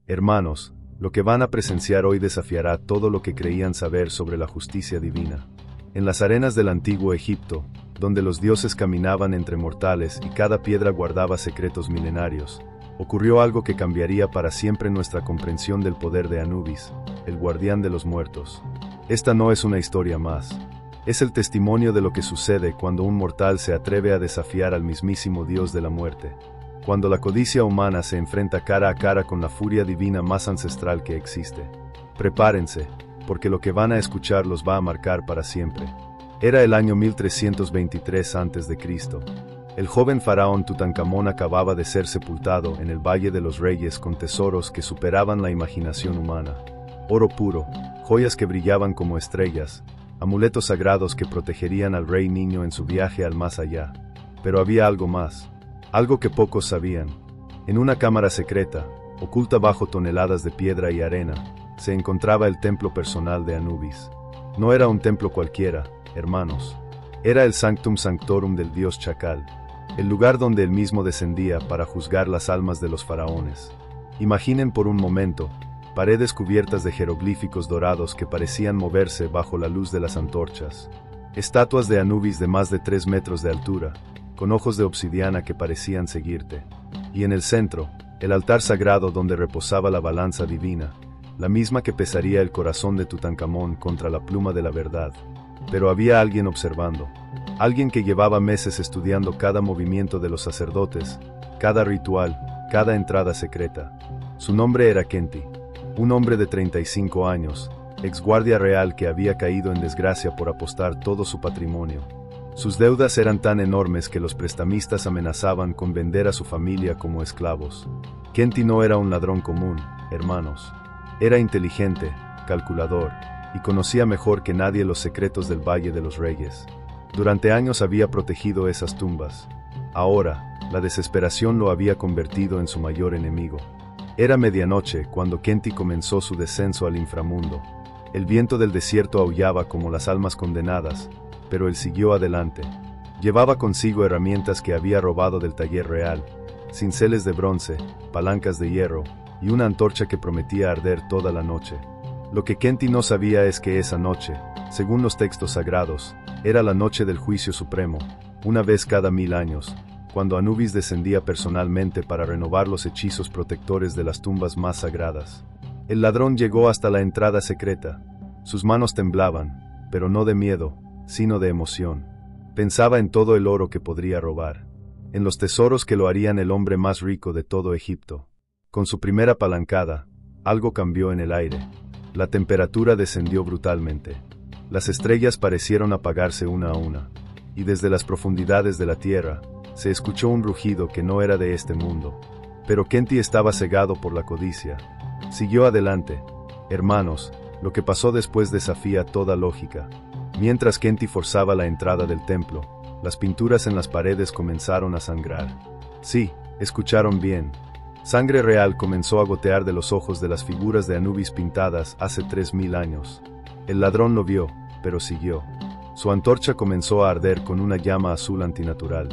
Hermanos, lo que van a presenciar hoy desafiará todo lo que creían saber sobre la justicia divina. En las arenas del antiguo Egipto, donde los dioses caminaban entre mortales y cada piedra guardaba secretos milenarios, ocurrió algo que cambiaría para siempre nuestra comprensión del poder de Anubis, el guardián de los muertos. Esta no es una historia más. Es el testimonio de lo que sucede cuando un mortal se atreve a desafiar al mismísimo Dios de la muerte. Cuando la codicia humana se enfrenta cara a cara con la furia divina más ancestral que existe. Prepárense, porque lo que van a escuchar los va a marcar para siempre. Era el año 1323 a.C. El joven faraón Tutankamón acababa de ser sepultado en el Valle de los Reyes con tesoros que superaban la imaginación humana. Oro puro, joyas que brillaban como estrellas, amuletos sagrados que protegerían al rey niño en su viaje al más allá. Pero había algo más, algo que pocos sabían. En una cámara secreta, oculta bajo toneladas de piedra y arena, se encontraba el templo personal de Anubis. No era un templo cualquiera, hermanos. Era el Sanctum Sanctorum del dios Chacal, el lugar donde él mismo descendía para juzgar las almas de los faraones. Imaginen por un momento, paredes cubiertas de jeroglíficos dorados que parecían moverse bajo la luz de las antorchas. Estatuas de Anubis de más de 3 metros de altura, con ojos de obsidiana que parecían seguirte. Y en el centro, el altar sagrado donde reposaba la balanza divina, la misma que pesaría el corazón de Tutankamón contra la pluma de la verdad. Pero había alguien observando, alguien que llevaba meses estudiando cada movimiento de los sacerdotes, cada ritual, cada entrada secreta. Su nombre era Kenti, un hombre de 35 años, ex guardia real que había caído en desgracia por apostar todo su patrimonio. Sus deudas eran tan enormes que los prestamistas amenazaban con vender a su familia como esclavos. Kenti no era un ladrón común, hermanos. Era inteligente, calculador, y conocía mejor que nadie los secretos del Valle de los Reyes. Durante años había protegido esas tumbas. Ahora, la desesperación lo había convertido en su mayor enemigo. Era medianoche cuando Kenti comenzó su descenso al inframundo. El viento del desierto aullaba como las almas condenadas, pero él siguió adelante. Llevaba consigo herramientas que había robado del taller real, cinceles de bronce, palancas de hierro, y una antorcha que prometía arder toda la noche. Lo que Kenti no sabía es que esa noche, según los textos sagrados, era la noche del juicio supremo, una vez cada 1000 años, cuando Anubis descendía personalmente para renovar los hechizos protectores de las tumbas más sagradas. El ladrón llegó hasta la entrada secreta. Sus manos temblaban, pero no de miedo, sino de emoción. Pensaba en todo el oro que podría robar, en los tesoros que lo harían el hombre más rico de todo Egipto. Con su primera palancada, algo cambió en el aire. La temperatura descendió brutalmente. Las estrellas parecieron apagarse una a una, y desde las profundidades de la tierra, se escuchó un rugido que no era de este mundo. Pero Kenti estaba cegado por la codicia. Siguió adelante. Hermanos, lo que pasó después desafía toda lógica. Mientras Kenti forzaba la entrada del templo, las pinturas en las paredes comenzaron a sangrar. Sí, escucharon bien. Sangre real comenzó a gotear de los ojos de las figuras de Anubis pintadas hace 3000 años. El ladrón lo vio, pero siguió. Su antorcha comenzó a arder con una llama azul antinatural.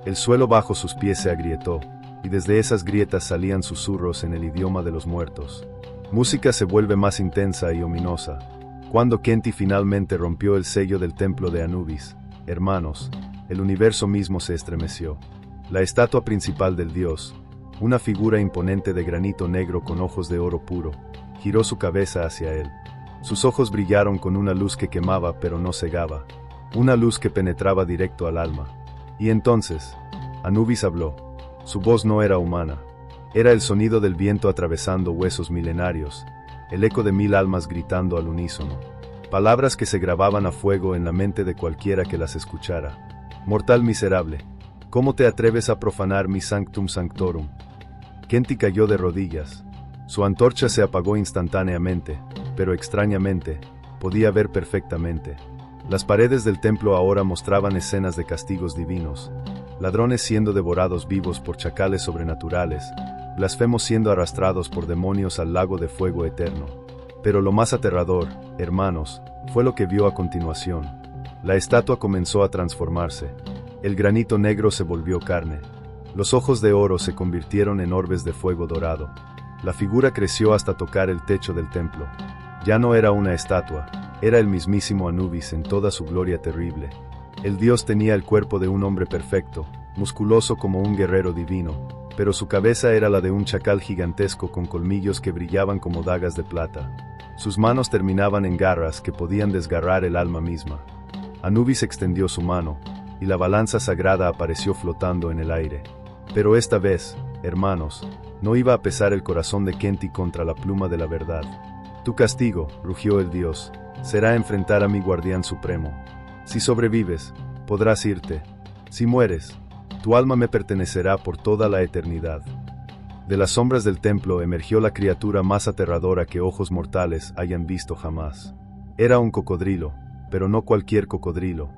El suelo bajo sus pies se agrietó, y desde esas grietas salían susurros en el idioma de los muertos. Música se vuelve más intensa y ominosa. Cuando Kenti finalmente rompió el sello del templo de Anubis, hermanos, el universo mismo se estremeció. La estatua principal del dios, una figura imponente de granito negro con ojos de oro puro, giró su cabeza hacia él. Sus ojos brillaron con una luz que quemaba pero no cegaba, una luz que penetraba directo al alma. Y entonces, Anubis habló. Su voz no era humana. Era el sonido del viento atravesando huesos milenarios, el eco de 1000 almas gritando al unísono. Palabras que se grababan a fuego en la mente de cualquiera que las escuchara. Mortal miserable, ¿cómo te atreves a profanar mi Sanctum Sanctorum? Kenti cayó de rodillas. Su antorcha se apagó instantáneamente, pero extrañamente, podía ver perfectamente. Las paredes del templo ahora mostraban escenas de castigos divinos, ladrones siendo devorados vivos por chacales sobrenaturales, blasfemos siendo arrastrados por demonios al lago de fuego eterno. Pero lo más aterrador, hermanos, fue lo que vio a continuación. La estatua comenzó a transformarse. El granito negro se volvió carne. Los ojos de oro se convirtieron en orbes de fuego dorado. La figura creció hasta tocar el techo del templo. Ya no era una estatua, era el mismísimo Anubis en toda su gloria terrible. El dios tenía el cuerpo de un hombre perfecto, musculoso como un guerrero divino, pero su cabeza era la de un chacal gigantesco con colmillos que brillaban como dagas de plata. Sus manos terminaban en garras que podían desgarrar el alma misma. Anubis extendió su mano, y la balanza sagrada apareció flotando en el aire. Pero esta vez, hermanos, no iba a pesar el corazón de Kenti contra la pluma de la verdad. Tu castigo, rugió el dios, será enfrentar a mi guardián supremo. Si sobrevives, podrás irte. Si mueres, tu alma me pertenecerá por toda la eternidad. De las sombras del templo emergió la criatura más aterradora que ojos mortales hayan visto jamás. Era un cocodrilo, pero no cualquier cocodrilo.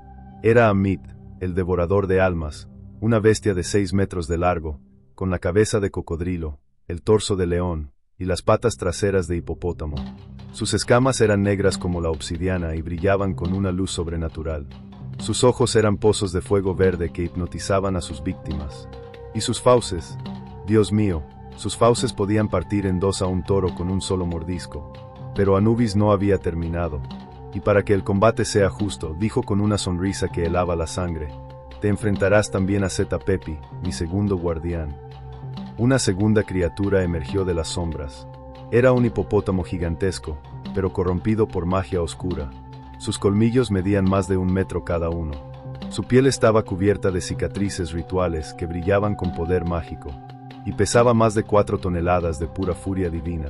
Era Ammit, el devorador de almas, una bestia de 6 metros de largo, con la cabeza de cocodrilo, el torso de león, y las patas traseras de hipopótamo. Sus escamas eran negras como la obsidiana y brillaban con una luz sobrenatural. Sus ojos eran pozos de fuego verde que hipnotizaban a sus víctimas. Y sus fauces, Dios mío, sus fauces podían partir en dos a un toro con un solo mordisco. Pero Anubis no había terminado. Y para que el combate sea justo, dijo con una sonrisa que helaba la sangre, te enfrentarás también a Zeta Pepi, mi segundo guardián. Una segunda criatura emergió de las sombras. Era un hipopótamo gigantesco, pero corrompido por magia oscura. Sus colmillos medían más de 1 metro cada uno. Su piel estaba cubierta de cicatrices rituales que brillaban con poder mágico, y pesaba más de 4 toneladas de pura furia divina.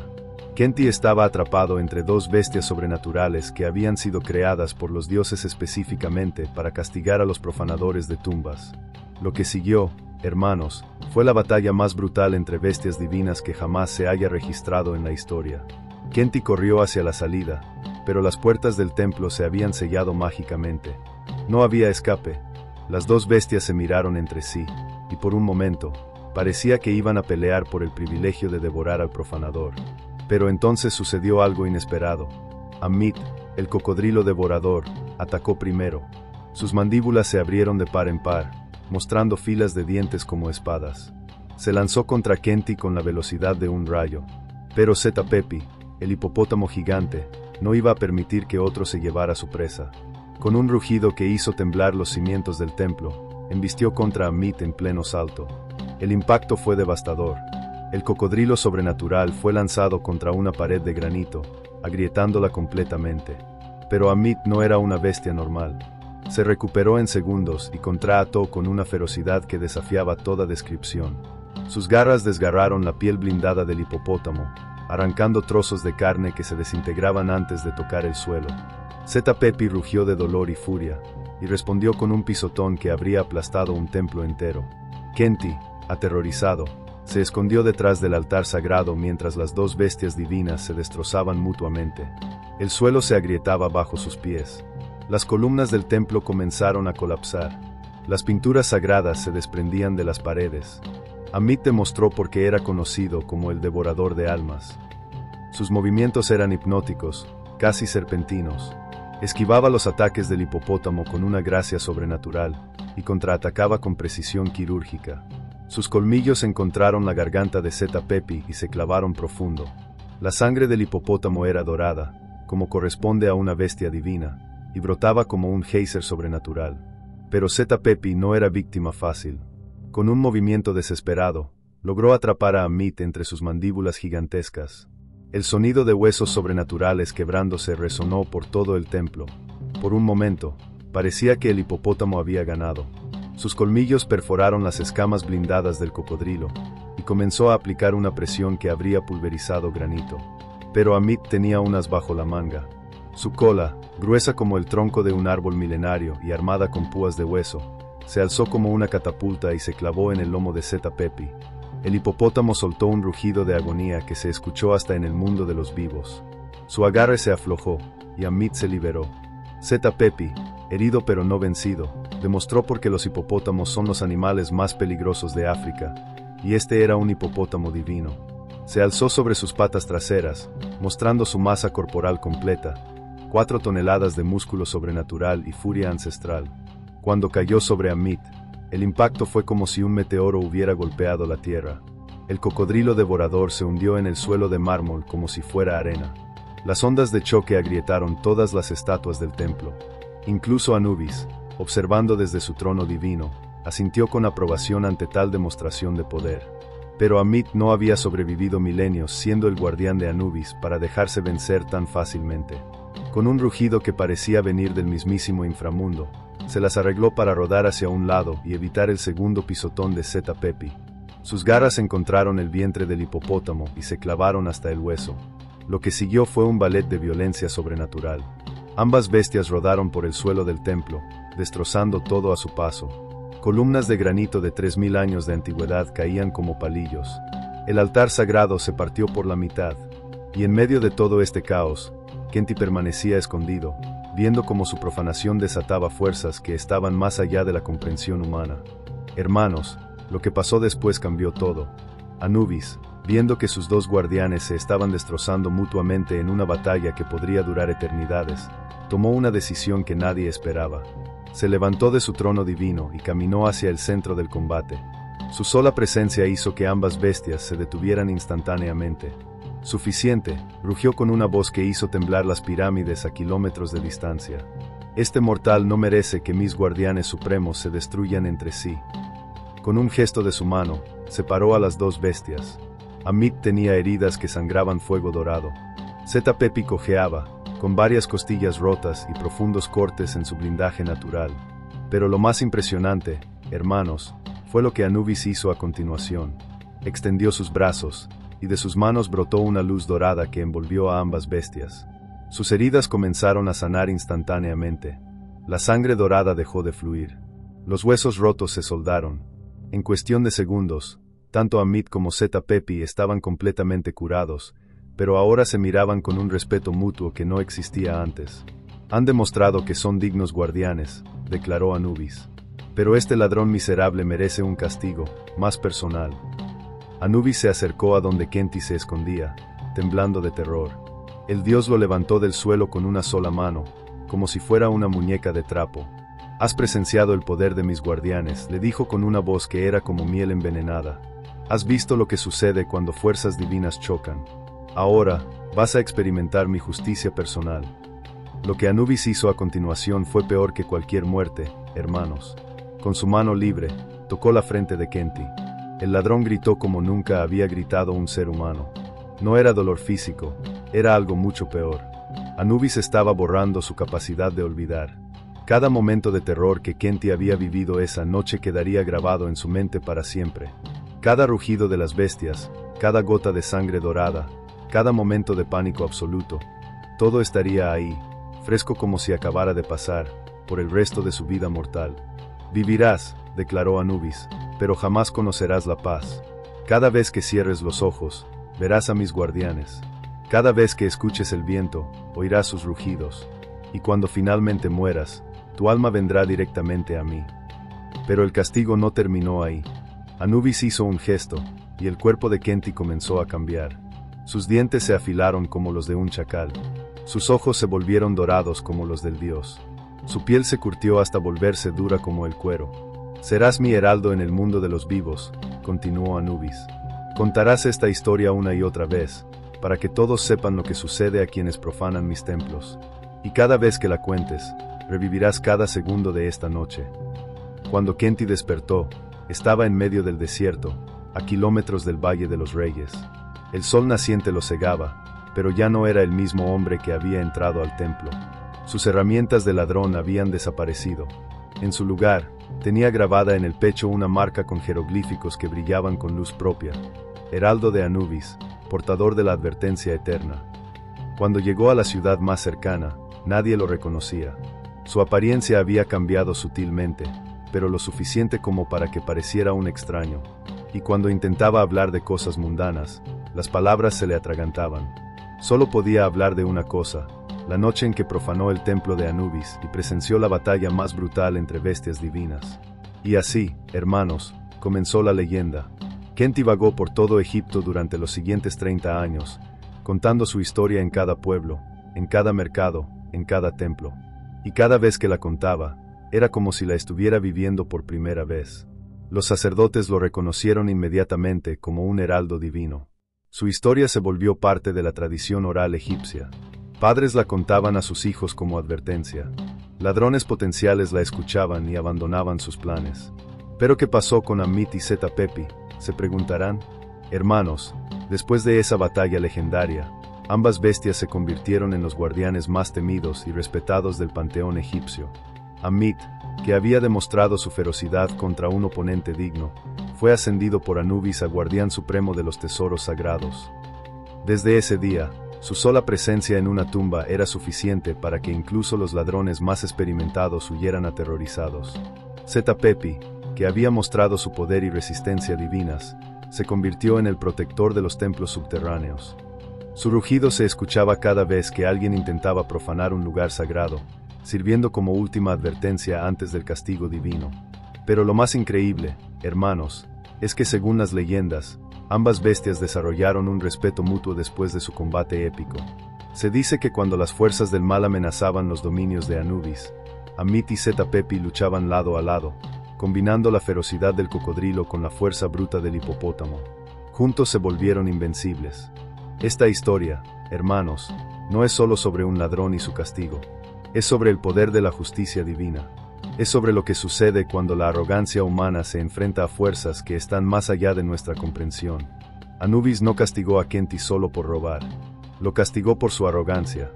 Kenti estaba atrapado entre dos bestias sobrenaturales que habían sido creadas por los dioses específicamente para castigar a los profanadores de tumbas. Lo que siguió, hermanos, fue la batalla más brutal entre bestias divinas que jamás se haya registrado en la historia. Kenti corrió hacia la salida, pero las puertas del templo se habían sellado mágicamente. No había escape. Las dos bestias se miraron entre sí, y por un momento, parecía que iban a pelear por el privilegio de devorar al profanador. Pero entonces sucedió algo inesperado. Ammit, el cocodrilo devorador, atacó primero. Sus mandíbulas se abrieron de par en par, mostrando filas de dientes como espadas. Se lanzó contra Kenti con la velocidad de un rayo. Pero Zeta Pepi, el hipopótamo gigante, no iba a permitir que otro se llevara su presa. Con un rugido que hizo temblar los cimientos del templo, embistió contra Ammit en pleno salto. El impacto fue devastador. El cocodrilo sobrenatural fue lanzado contra una pared de granito, agrietándola completamente. Pero Ammit no era una bestia normal. Se recuperó en segundos y contraató con una ferocidad que desafiaba toda descripción. Sus garras desgarraron la piel blindada del hipopótamo, arrancando trozos de carne que se desintegraban antes de tocar el suelo. Zeta Pepi rugió de dolor y furia, y respondió con un pisotón que habría aplastado un templo entero. Kenti, aterrorizado, se escondió detrás del altar sagrado mientras las dos bestias divinas se destrozaban mutuamente. El suelo se agrietaba bajo sus pies. Las columnas del templo comenzaron a colapsar. Las pinturas sagradas se desprendían de las paredes. Ammit demostró por qué era conocido como el devorador de almas. Sus movimientos eran hipnóticos, casi serpentinos. Esquivaba los ataques del hipopótamo con una gracia sobrenatural, y contraatacaba con precisión quirúrgica. Sus colmillos encontraron la garganta de Zeta Pepi y se clavaron profundo. La sangre del hipopótamo era dorada, como corresponde a una bestia divina, y brotaba como un geyser sobrenatural. Pero Zeta Pepi no era víctima fácil. Con un movimiento desesperado, logró atrapar a Ammit entre sus mandíbulas gigantescas. El sonido de huesos sobrenaturales quebrándose resonó por todo el templo. Por un momento, parecía que el hipopótamo había ganado. Sus colmillos perforaron las escamas blindadas del cocodrilo, y comenzó a aplicar una presión que habría pulverizado granito. Pero Ammit tenía unas bajo la manga. Su cola, gruesa como el tronco de un árbol milenario y armada con púas de hueso, se alzó como una catapulta y se clavó en el lomo de Zeta Pepi. El hipopótamo soltó un rugido de agonía que se escuchó hasta en el mundo de los vivos. Su agarre se aflojó, y Ammit se liberó. Zeta Pepi, herido pero no vencido, demostró por qué los hipopótamos son los animales más peligrosos de África, y este era un hipopótamo divino. Se alzó sobre sus patas traseras, mostrando su masa corporal completa, 4 toneladas de músculo sobrenatural y furia ancestral. Cuando cayó sobre Ammit, el impacto fue como si un meteoro hubiera golpeado la tierra. El cocodrilo devorador se hundió en el suelo de mármol como si fuera arena. Las ondas de choque agrietaron todas las estatuas del templo. Incluso Anubis, observando desde su trono divino, asintió con aprobación ante tal demostración de poder. Pero Amit no había sobrevivido milenios siendo el guardián de Anubis para dejarse vencer tan fácilmente. Con un rugido que parecía venir del mismísimo inframundo, se las arregló para rodar hacia un lado y evitar el segundo pisotón de Zeta Pepi. Sus garras encontraron el vientre del hipopótamo y se clavaron hasta el hueso. Lo que siguió fue un ballet de violencia sobrenatural. Ambas bestias rodaron por el suelo del templo, destrozando todo a su paso. Columnas de granito de 3000 años de antigüedad caían como palillos. El altar sagrado se partió por la mitad. Y en medio de todo este caos, Kenti permanecía escondido, viendo cómo su profanación desataba fuerzas que estaban más allá de la comprensión humana. Hermanos, lo que pasó después cambió todo. Anubis, viendo que sus dos guardianes se estaban destrozando mutuamente en una batalla que podría durar eternidades, tomó una decisión que nadie esperaba. Se levantó de su trono divino y caminó hacia el centro del combate. Su sola presencia hizo que ambas bestias se detuvieran instantáneamente. Suficiente, rugió con una voz que hizo temblar las pirámides a kilómetros de distancia. Este mortal no merece que mis guardianes supremos se destruyan entre sí. Con un gesto de su mano, separó a las dos bestias. Amit tenía heridas que sangraban fuego dorado. Zeta Pepi cojeaba, con varias costillas rotas y profundos cortes en su blindaje natural. Pero lo más impresionante, hermanos, fue lo que Anubis hizo a continuación. Extendió sus brazos, y de sus manos brotó una luz dorada que envolvió a ambas bestias. Sus heridas comenzaron a sanar instantáneamente. La sangre dorada dejó de fluir. Los huesos rotos se soldaron. En cuestión de segundos, tanto Amit como Zeta Pepi estaban completamente curados, pero ahora se miraban con un respeto mutuo que no existía antes. Han demostrado que son dignos guardianes, declaró Anubis. Pero este ladrón miserable merece un castigo, más personal. Anubis se acercó a donde Kenti se escondía, temblando de terror. El dios lo levantó del suelo con una sola mano, como si fuera una muñeca de trapo. Has presenciado el poder de mis guardianes, le dijo con una voz que era como miel envenenada. Has visto lo que sucede cuando fuerzas divinas chocan. Ahora, vas a experimentar mi justicia personal. Lo que Anubis hizo a continuación fue peor que cualquier muerte, hermanos. Con su mano libre, tocó la frente de Kenti. El ladrón gritó como nunca había gritado un ser humano. No era dolor físico, era algo mucho peor. Anubis estaba borrando su capacidad de olvidar. Cada momento de terror que Kenti había vivido esa noche quedaría grabado en su mente para siempre. Cada rugido de las bestias, cada gota de sangre dorada, cada momento de pánico absoluto, todo estaría ahí, fresco como si acabara de pasar, por el resto de su vida mortal. Vivirás, declaró Anubis, pero jamás conocerás la paz. Cada vez que cierres los ojos, verás a mis guardianes. Cada vez que escuches el viento, oirás sus rugidos. Y cuando finalmente mueras, tu alma vendrá directamente a mí. Pero el castigo no terminó ahí. Anubis hizo un gesto, y el cuerpo de Kenti comenzó a cambiar. Sus dientes se afilaron como los de un chacal. Sus ojos se volvieron dorados como los del dios. Su piel se curtió hasta volverse dura como el cuero. Serás mi heraldo en el mundo de los vivos, continuó Anubis. Contarás esta historia una y otra vez, para que todos sepan lo que sucede a quienes profanan mis templos. Y cada vez que la cuentes, revivirás cada segundo de esta noche. Cuando Kenti despertó, estaba en medio del desierto, a kilómetros del Valle de los Reyes. El sol naciente lo cegaba, pero ya no era el mismo hombre que había entrado al templo. Sus herramientas de ladrón habían desaparecido. En su lugar, tenía grabada en el pecho una marca con jeroglíficos que brillaban con luz propia. Heraldo de Anubis, portador de la advertencia eterna. Cuando llegó a la ciudad más cercana, nadie lo reconocía. Su apariencia había cambiado sutilmente, pero lo suficiente como para que pareciera un extraño. Y cuando intentaba hablar de cosas mundanas, las palabras se le atragantaban. Solo podía hablar de una cosa, la noche en que profanó el templo de Anubis y presenció la batalla más brutal entre bestias divinas. Y así, hermanos, comenzó la leyenda. Kenti vagó por todo Egipto durante los siguientes 30 años, contando su historia en cada pueblo, en cada mercado, en cada templo. Y cada vez que la contaba, era como si la estuviera viviendo por primera vez. Los sacerdotes lo reconocieron inmediatamente como un heraldo divino. Su historia se volvió parte de la tradición oral egipcia. Padres la contaban a sus hijos como advertencia. Ladrones potenciales la escuchaban y abandonaban sus planes. ¿Pero qué pasó con Ammit y Setapepi?, se preguntarán. Hermanos, después de esa batalla legendaria, ambas bestias se convirtieron en los guardianes más temidos y respetados del panteón egipcio. Ammit, que había demostrado su ferocidad contra un oponente digno, fue ascendido por Anubis a guardián supremo de los tesoros sagrados. Desde ese día, su sola presencia en una tumba era suficiente para que incluso los ladrones más experimentados huyeran aterrorizados. Setapepi, que había mostrado su poder y resistencia divinas, se convirtió en el protector de los templos subterráneos. Su rugido se escuchaba cada vez que alguien intentaba profanar un lugar sagrado, sirviendo como última advertencia antes del castigo divino. Pero lo más increíble, hermanos, es que según las leyendas, ambas bestias desarrollaron un respeto mutuo después de su combate épico. Se dice que cuando las fuerzas del mal amenazaban los dominios de Anubis, Ammit y Setapepi luchaban lado a lado, combinando la ferocidad del cocodrilo con la fuerza bruta del hipopótamo. Juntos se volvieron invencibles. Esta historia, hermanos, no es solo sobre un ladrón y su castigo. Es sobre el poder de la justicia divina. Es sobre lo que sucede cuando la arrogancia humana se enfrenta a fuerzas que están más allá de nuestra comprensión. Anubis no castigó a Khenti solo por robar. Lo castigó por su arrogancia,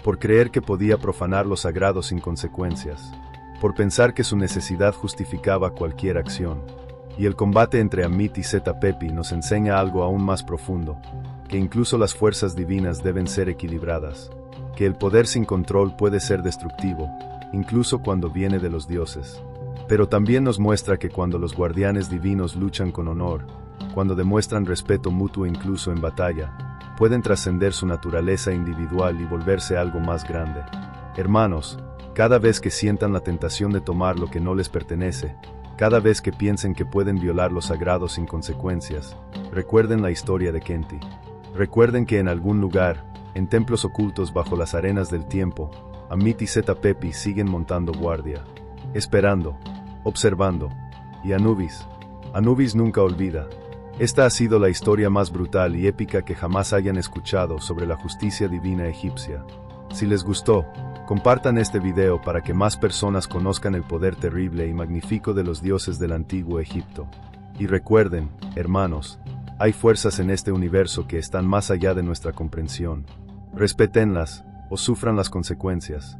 por creer que podía profanar lo sagrado sin consecuencias, por pensar que su necesidad justificaba cualquier acción. Y el combate entre Ammit y Setapepi nos enseña algo aún más profundo, que incluso las fuerzas divinas deben ser equilibradas, que el poder sin control puede ser destructivo, incluso cuando viene de los dioses. Pero también nos muestra que cuando los guardianes divinos luchan con honor, cuando demuestran respeto mutuo incluso en batalla, pueden trascender su naturaleza individual y volverse algo más grande. Hermanos, cada vez que sientan la tentación de tomar lo que no les pertenece, cada vez que piensen que pueden violar lo sagrado sin consecuencias, recuerden la historia de Khenti. Recuerden que en algún lugar, en templos ocultos bajo las arenas del tiempo, Ammit y Setapepi siguen montando guardia, esperando, observando. Y Anubis nunca olvida. Esta ha sido la historia más brutal y épica que jamás hayan escuchado sobre la justicia divina egipcia. Si les gustó, compartan este video para que más personas conozcan el poder terrible y magnífico de los dioses del antiguo Egipto. Y recuerden, hermanos, hay fuerzas en este universo que están más allá de nuestra comprensión. Respétenlas, o sufran las consecuencias.